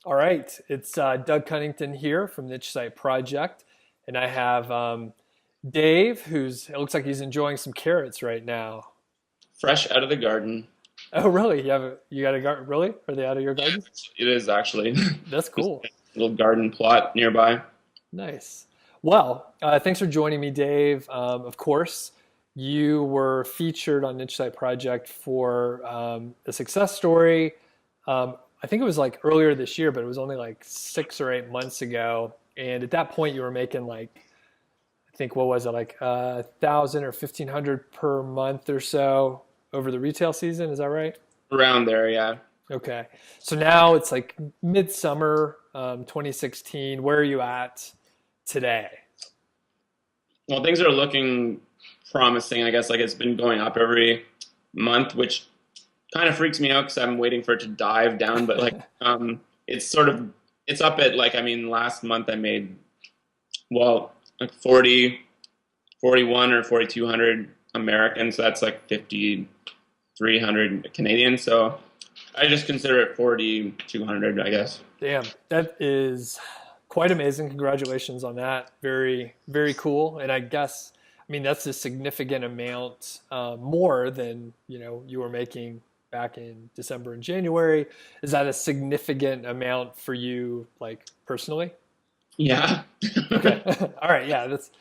All right, it's Doug Cunnington here from Niche Site Project, and I have Dave, it looks like he's enjoying some carrots right now. Fresh out of the garden. Oh, really? You got a garden? Really? Are they out of your garden? It is actually. That's Just cool. a little garden plot nearby. Nice. Well, thanks for joining me, Dave. Of course, you were featured on Niche Site Project for a success story. I think it was like earlier this year, but it was only like 6 or 8 months ago. And at that point, you were making like I think what was it like 1,000 or 1,500 per month or so over the retail season. Is that right? Around there, yeah. Okay. So now it's like midsummer 2016. Where are you at today? Well, things are looking promising, I guess. Like it's been going up every month, which kind of freaks me out because I'm waiting for it to dive down. But it's it's up at last month I made like 41 or 4,200 American, so that's like 5,300 Canadian. So I just consider it 4,200, I guess. Damn, that is quite amazing. Congratulations on that. Very, very cool. And I mean, that's a significant amount more than you were making back in December and January. Is that a significant amount for you, like personally? Yeah. Okay, all right, yeah, that's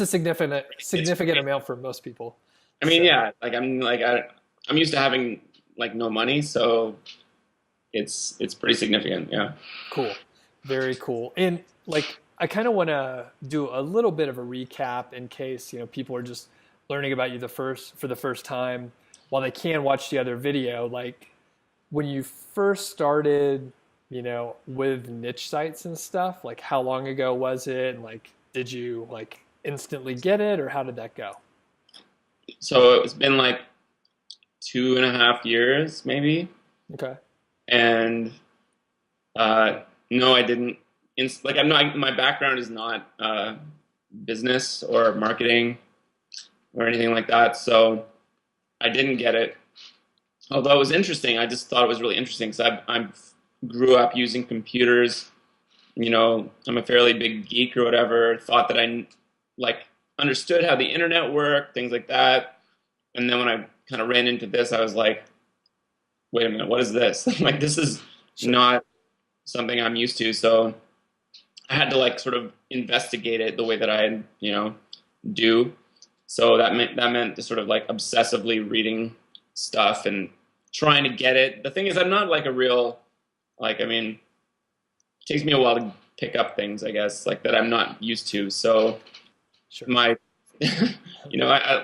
a significant It's significant amount for most people. I mean, So yeah, I'm used to having like no money, so it's pretty significant. Yeah. cool, very cool. And like, I kind of want to do a little bit of a recap in case people are just learning about you the first for the first time. While they can watch the other video, like when you first started, with niche sites and stuff, like how long ago was it? And like, did you like instantly get it, or how did that go? So it's been like 2.5 years, maybe, Okay, and no, I didn't. Like I'm not. My background is not business or marketing or anything like that, so I didn't get it. Although it was interesting, I just thought it was really interesting because I grew up using computers. I'm a fairly big geek or whatever. Thought that I like understood how the internet worked, things like that. And then when I kind of ran into this, I was like, wait a minute, what is this? Like this is sure. not something I'm used to. So I had to like sort of investigate it the way that I do. So that meant to sort of like obsessively reading stuff and trying to get it. The thing is, I'm not like a real like. I mean, it takes me a while to pick up things, I guess, like that I'm not used to. So Sure. my,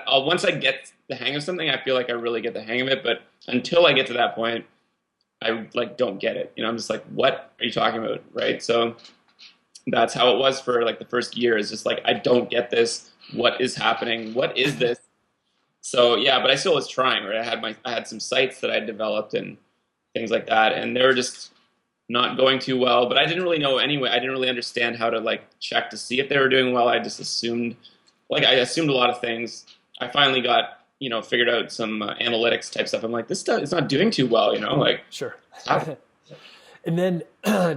I'll once I get the hang of something, I feel like I really get the hang of it. But until I get to that point, I like don't get it. I'm just like, what are you talking about, right? So that's how it was for like the first year. Is just like I don't get this. What is happening? What is this? So yeah, but I still was trying. Right, I had some sites that I developed and things like that, and they were just not going too well. But I didn't really know anyway. I didn't really understand how to like check to see if they were doing well. I just assumed, like I assumed a lot of things. I finally got figured out some analytics type stuff. I'm like, this stuff is not doing too well. Like Sure. what's happening? And then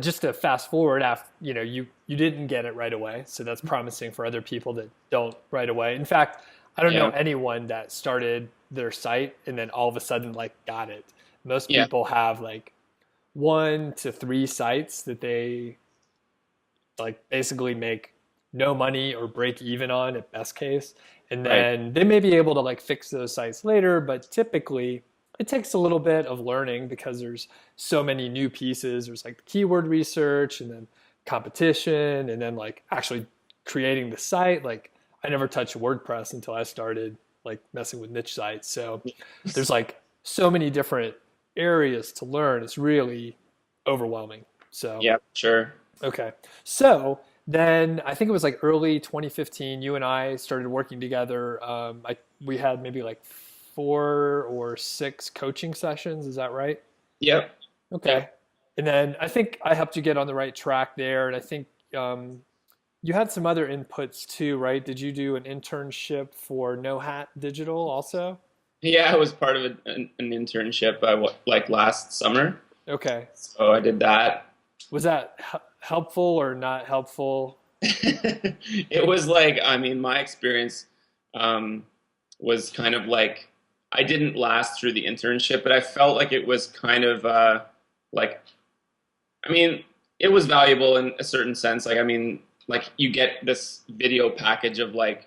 just to fast forward after, you didn't get it right away. So that's promising for other people that don't right away. In fact, I don't know Yeah, anyone that started their site and then all of a sudden like got it. Most yeah, people have like 1 to 3 sites that they like basically make no money or break even on at best case. And right. then they may be able to like fix those sites later, but typically it takes a little bit of learning because there's so many new pieces. There's like keyword research and then competition and then like actually creating the site. Like I never touched WordPress until I started like messing with niche sites. So there's like so many different areas to learn. It's really overwhelming. So Yeah, sure. okay. So then I think it was like early 2015, you and I started working together. We had maybe like 4 or 6 coaching sessions. Is that right? Yep, Okay. yep. And then I think I helped you get on the right track there. And I think you had some other inputs too, right? Did you do an internship for No Hat Digital also? Yeah, I was part of an internship like last summer. Okay. So I did that. Was that helpful or not helpful? It was like, I mean, my experience um, was kind of like I didn't last through the internship, but I felt like it was kind of like, I mean, it was valuable in a certain sense. Like, I mean, like you get this video package of like,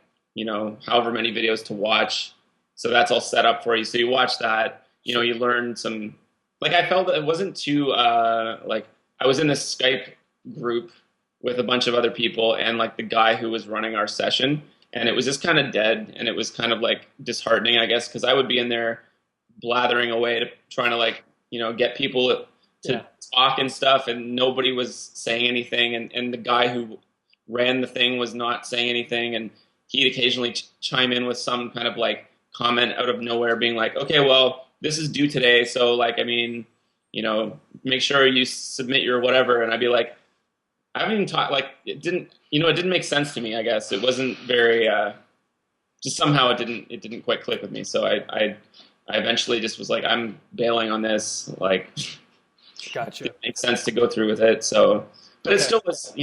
however many videos to watch. So that's all set up for you. So you watch that, Sure. you learn some, like I felt that it wasn't too, like I was in this Skype group with a bunch of other people and like the guy who was running our session. And it was just kind of dead. And it was kind of like disheartening, I guess, because I would be in there blathering away to trying to like, get people to Yeah. talk and stuff, and nobody was saying anything. And the guy who ran the thing was not saying anything. And he'd occasionally chime in with some kind of like comment out of nowhere, being like, okay, well, this is due today. So, like, I mean, make sure you submit your whatever. And I'd be like, I haven't even talked, like, it didn't make sense to me, I guess. It wasn't very, just somehow it didn't quite click with me. So I eventually just was like, I'm bailing on this. Like, Gotcha. didn't make sense to go through with it. So, but it Okay. still was,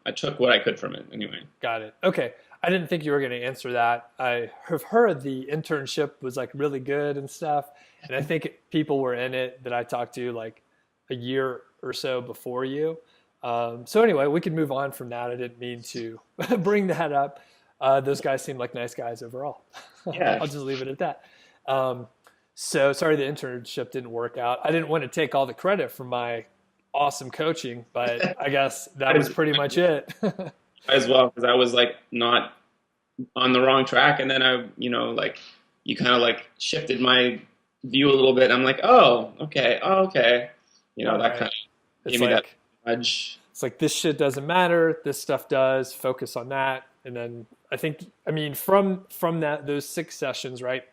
I took what I could from it anyway. Got it. Okay. I didn't think you were going to answer that. I have heard the internship was like really good and stuff. And I think people were in it that I talked to like a year or so before you. So anyway, we can move on from that. I didn't mean to bring that up. Those guys seem like nice guys overall. Yeah. I'll just leave it at that. Um, so sorry the internship didn't work out. I didn't want to take all the credit for my awesome coaching, but I guess that Might was as, pretty much it. might as well, because I was like not on the wrong track. And then like, you kind of like shifted my view a little bit. I'm like, oh, okay. That kind Right. of It's gave me that like nudge. it's like this shit doesn't matter. This stuff does. Focus on that. And then I mean, from that those 6 sessions, right?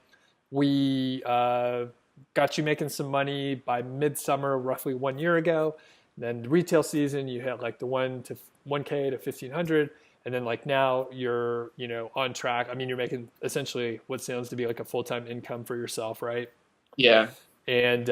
We got you making some money by midsummer, roughly 1 year ago. Then the retail season, you hit like the 1K to 1,500, and then like now you're on track. I mean, you're making essentially what sounds to be like a full time income for yourself, right? Yeah. And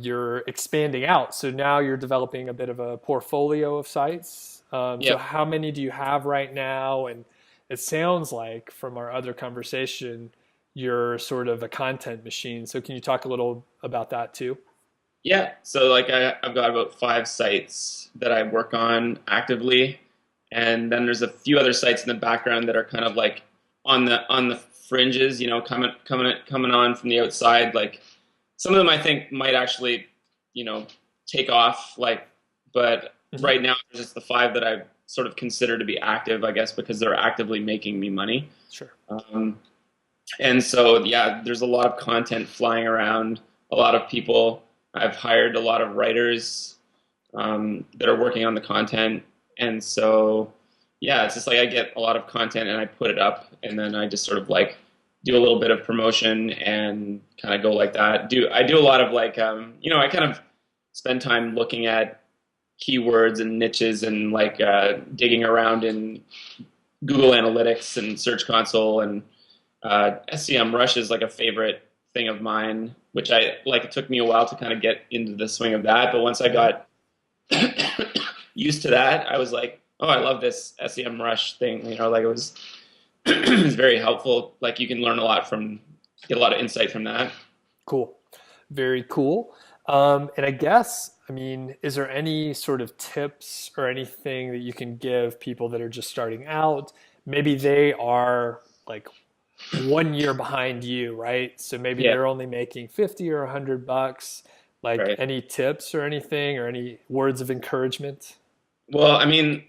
you're expanding out. So now you're developing a bit of a portfolio of sites. So Yep. how many do you have right now? And it sounds like from our other conversation, you're sort of a content machine. So can you talk a little about that too? Yeah. So like I've got about 5 sites that I work on actively, and then there's a few other sites in the background that are kind of like on the fringes, coming on from the outside. Like some of them I think might actually, take off. Like, but Hmm. right now there's just the 5 that I sort of consider to be active, I guess, because they're actively making me money. Sure. Um, and so, yeah, there's a lot of content flying around, a lot of people. I've hired a lot of writers that are working on the content. And so, yeah, it's just like I get a lot of content and I put it up, and then I just sort of like do a little bit of promotion and kind of go like that. I do a lot of like, I kind of spend time looking at keywords and niches and like digging around in Google Analytics and Search Console, and SEM Rush is like a favorite thing of mine, which I like. It took me a while to kind of get into the swing of that, but once I Hmm. got used to that, I was like, oh, I love this SEM Rush thing. Like it was it was very helpful. Like you can learn a lot from, get a lot of insight from that. Cool. Very cool. And I guess, I mean, is there any sort of tips or anything that you can give people that are just starting out? Maybe they are like 1 year behind you, right? So maybe Yeah, they're only making 50 or $100. Like right. any tips or anything or any words of encouragement? Well, I mean,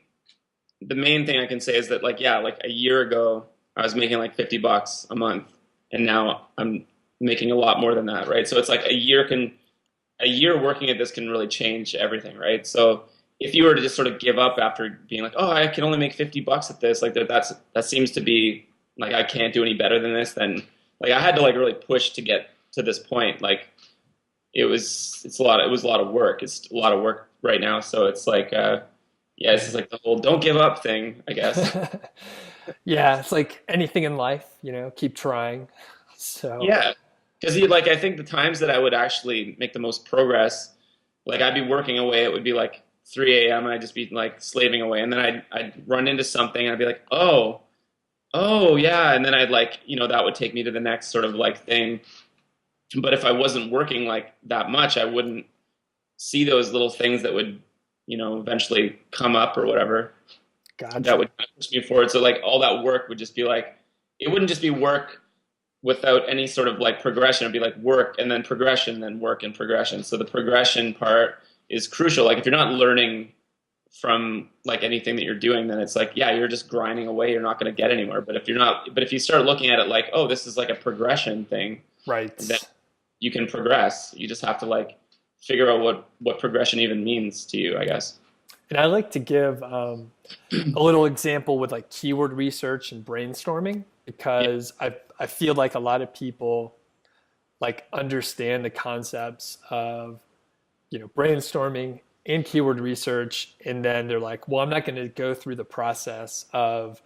the main thing I can say is that like yeah, like a year ago I was making like $50 a month, and now I'm making a lot more than that, right? So it's like a year working at this can really change everything, right? So if you were to just sort of give up after being like, oh, I can only make $50 at this, like that seems to be like I can't do any better than this, then like I had to like really push to get to this point. Like it was a lot of work. It's a lot of work right now. So it's like yeah, it's just like the whole don't give up thing, I guess. Yeah, it's like anything in life, keep trying. So, Yeah, because I think the times that I would actually make the most progress, like I'd be working away, it would be like 3 a.m. and I'd just be like slaving away, and then I'd run into something and I'd be like, oh yeah, and then I'd like, that would take me to the next sort of like thing. But if I wasn't working like that much, I wouldn't see those little things that would, eventually come up or whatever. That Gotcha. would push me forward. So like all that work would just be like, it wouldn't just be work without any sort of like progression. It'd be like work and then progression, then work and progression. So the progression part is crucial. Like if you're not learning from like anything that you're doing, then it's like, yeah, you're just grinding away. You're not going to get anywhere. But if you start looking at it like, oh, this is like a progression thing, Right. then you can progress. You just have to like figure out what progression even means to you, I guess. And I like to give a little example with like keyword research and brainstorming Yeah. because I feel like a lot of people like understand the concepts of brainstorming and keyword research, and then they're like, well, I'm not going to go through the process of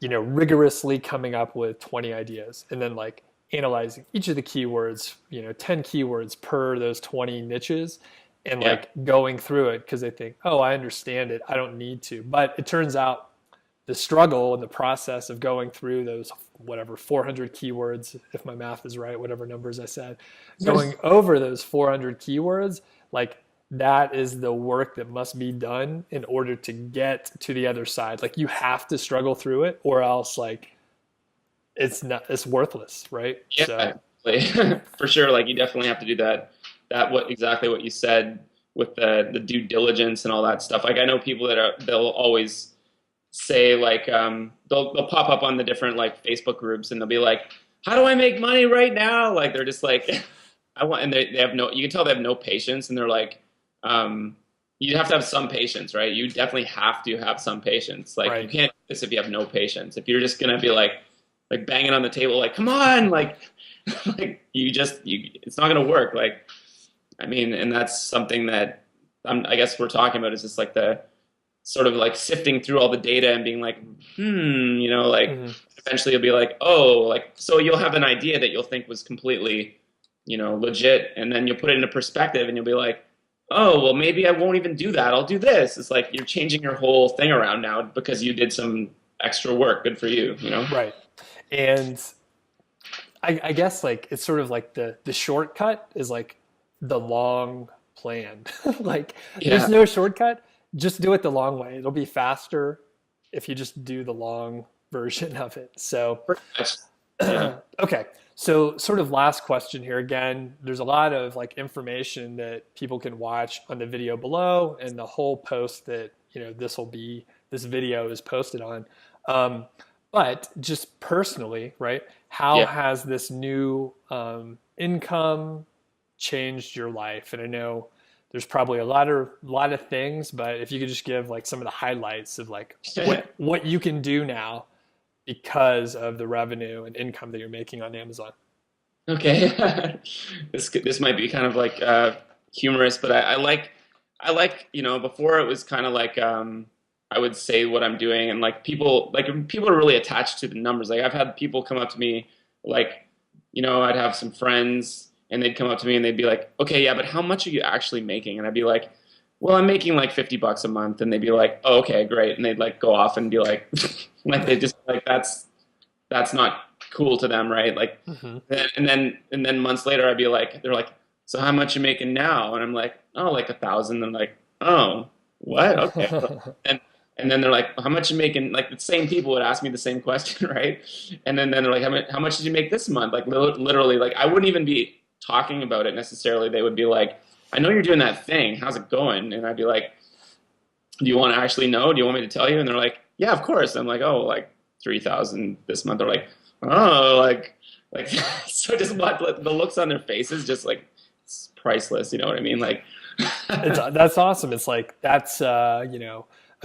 rigorously coming up with 20 ideas and then like analyzing each of the keywords, 10 keywords per those 20 niches, and Yeah. like going through it because they think, oh, I understand it, I don't need to. But it turns out the struggle and the process of going through those whatever 400 keywords, if my math is right, whatever numbers I said, going over those 400 keywords, like that is the work that must be done in order to get to the other side. Like you have to struggle through it or else like it's worthless, right? Yeah, So for sure. Like you definitely have to do that. Exactly what you said with the due diligence and all that stuff. Like I know people they'll always say like they'll pop up on the different like Facebook groups and they'll be like, how do I make money right now? Like they're just like I want, and they have no, you can tell they have no patience, and they're like, you have to have some patience, right? You definitely have to have some patience. Like you right. can't do this if you have no patience. If you're just gonna be like banging on the table, like, come on, like, like it's not gonna work. Like, I mean, and that's something that I guess we're talking about is just like the sort of like sifting through all the data and being like, like Mhm. eventually you'll be like, oh, like, so you'll have an idea that you'll think was completely, legit, and then you'll put it into perspective and you'll be like, oh, well, maybe I won't even do that. I'll do this. It's like you're changing your whole thing around now because you did some extra work. Good for you, you know? Right. And I guess like it's sort of like the shortcut is like the long plan. Like there's Yeah. no shortcut. Just do it the long way. It'll be faster if you just do the long version of it. So Pretty much. Yeah. okay. So sort of last question here again. There's a lot of like information that people can watch on the video below and the whole post that, this video is posted on. Um, but just personally, right? How Yeah. has this new income changed your life? And I know there's probably a lot of things, but if you could just give like some of the highlights of like what you can do now because of the revenue and income that you're making on Amazon. Okay. This might be kind of like humorous, but I like, before it was kind of like I would say what I'm doing, and people are really attached to the numbers. Like I've had people come up to me like, I'd have some friends and they'd come up to me and they'd be like, "Okay, yeah, but how much are you actually making?" And I'd be like, "Well, I'm making like $50 a month." And they'd be like, "Oh, okay, great." And they'd like go off and be like like they just like that's not cool to them, right? Like, Hmm. and then months later, I'd be like, they're like, "So how much you making now?" And I'm like, "Oh, like 1,000." And like, "Oh, what? Okay." And and then they're like, "How much you making?" Like the same people would ask me the same question, right? And then they're like, "How much did you make this month?" Like literally, like I wouldn't even be talking about it necessarily. They would be like, "I know you're doing that thing. How's it going?" And I'd be like, "Do you want to actually know? Do you want me to tell you?" And they're like, "Yeah, of course." I'm like, "Oh, like 3,000 this month." They're like, "Oh, like so just what the looks on their faces just like it's priceless, you know what I mean?" Like That's awesome. It's like that's a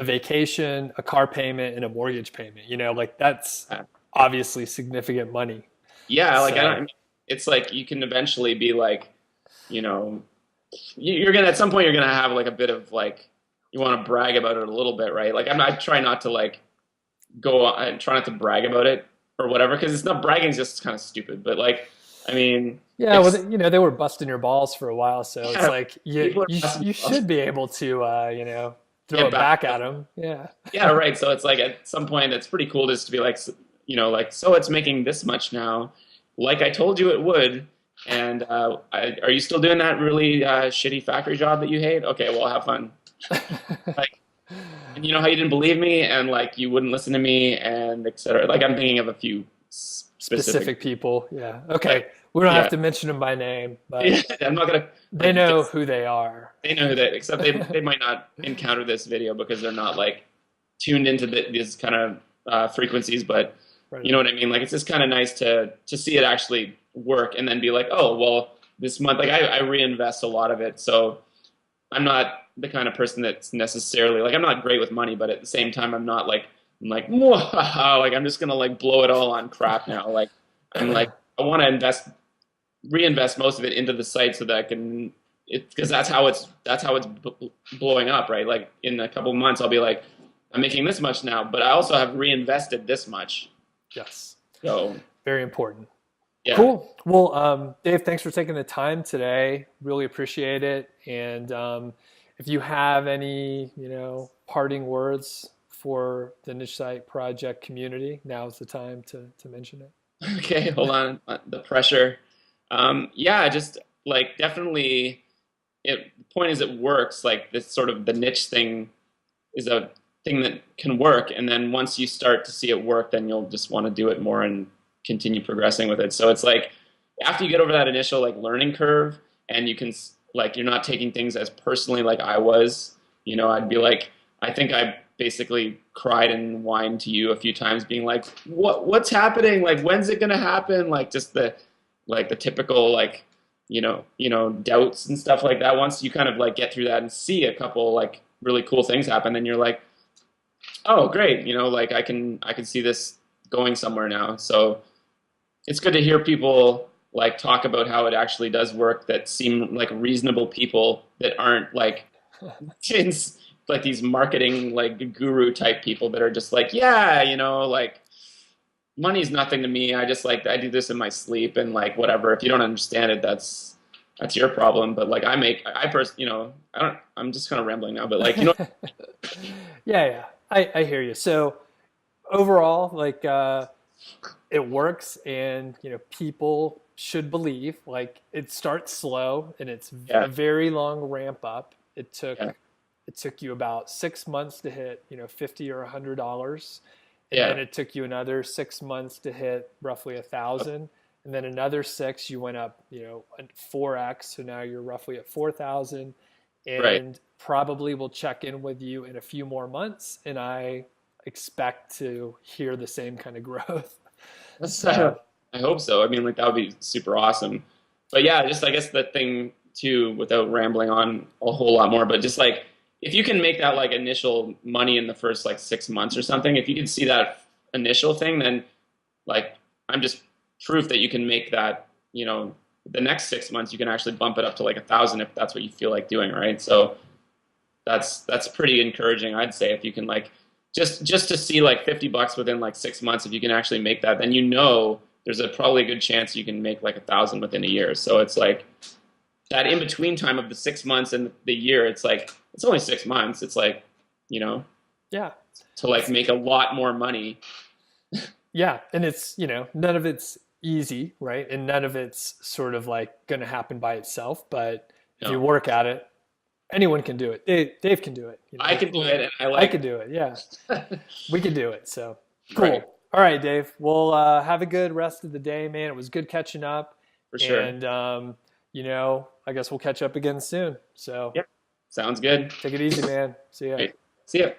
vacation, a car payment, and a mortgage payment. Like that's obviously significant money. yeah, like I So mean, it's like you can eventually be like, you know, you're gonna at some point you're gonna have like a bit of like you want to brag about it a little bit, right? Like I try not to like I try not to brag about it or whatever because it's not bragging is just kind of stupid. But like, I mean, Yeah, well, It's they were busting your balls for a while, so it's yeah, like people are you should be able to throw get it back. back at them. Yeah. Yeah, right. So it's like at some point, it's pretty cool just to be like, like, so it's making this much now, like I told you it would. And are you still doing that really shitty factory job that you hate? Okay, well, have fun. Like, and you know how you didn't believe me, and like you wouldn't listen to me, and et cetera. Like I'm thinking of a few specific, Specific people. Yeah. like, Okay. We don't have yeah, to mention them by name, yeah. but I'm not gonna they like know who they are. they know who that. Except they might not encounter this video because they're not like tuned into these kind of frequencies, but Right you know on. what I mean? Like it's just kind of nice to see it actually work and then be like, oh, well, this month, like I reinvest a lot of it. So I'm not the kind of person that's necessarily like, I'm not great with money, but at the same time, I'm like, like I'm just going to like blow it all on crap now. Like I'm like, I want to reinvest most of it into the site so that I can, because that's how it's blowing up, right? Like in a couple of months, I'll be like, I'm making this much now, but I also have reinvested this much. Yes. So Very important. yeah. Cool. Well, Dave, thanks for taking the time today. Really appreciate it. And if you have any, parting words for the Niche Site Project community, now's the time to mention it. Okay, hold on. The pressure. Yeah, just like definitely. The point is, it works. Like this sort of the niche thing is a thing that can work, and then once you start to see it work, then you'll just want to do it more and continue progressing with it. So it's like after you get over that initial like learning curve, and you can like you're not taking things as personally like I was. I'd be like, I think I basically cried and whined to you a few times, being like, what's happening? Like, when's it gonna happen? Like, just the typical like, doubts and stuff like that. Once you kind of like get through that and see a couple like really cool things happen, then you're like, oh, great. Like I can see this going somewhere now. So it's good to hear people like talk about how it actually does work that seem like reasonable people that aren't like it's like these marketing like guru type people that are just like, yeah, like money's nothing to me. I do this in my sleep and like whatever. If you don't understand it, that's your problem. But like I first, I'm just kind of rambling now, but like, Yeah, yeah. I hear you. So overall, like it works, and people should believe. Like it starts slow, and it's a yeah, very long ramp up. yeah, It took you about 6 months to hit 50 or $100, and then yeah, it took you another 6 months to hit roughly 1,000, and then another six you went up 4x, so now you're roughly at 4,000, right. and probably will check in with you in a few more months, and I expect to hear the same kind of growth. That's, So I hope so. I mean, like that would be super awesome. But yeah, just I guess the thing too, without rambling on a whole lot more, but just like if you can make that like initial money in the first like 6 months or something, if you can see that initial thing, then like I'm just proof that you can make that, the next 6 months you can actually bump it up to like 1,000 if that's what you feel like doing, right? So that's pretty encouraging, I'd say, if you can like just to see like $50 within like 6 months, if you can actually make that, then there's probably a good chance you can make like 1,000 within a year. So it's like that in between time of the 6 months and the year, it's like it's only 6 months. It's like yeah, to like make a lot more money. yeah, and it's none of it's easy, right? And none of it's sort of like going to happen by itself. But if you No, work at it, anyone can do it. Dave can do it. I can do it, and I I can like do it. Yeah, we can do it. So right cool. All right, Dave. Well, have a good rest of the day, man. It was good catching up, for sure. and I guess we'll catch up again soon. So Yeah, sounds good. take it easy, man. See ya. Great. See ya.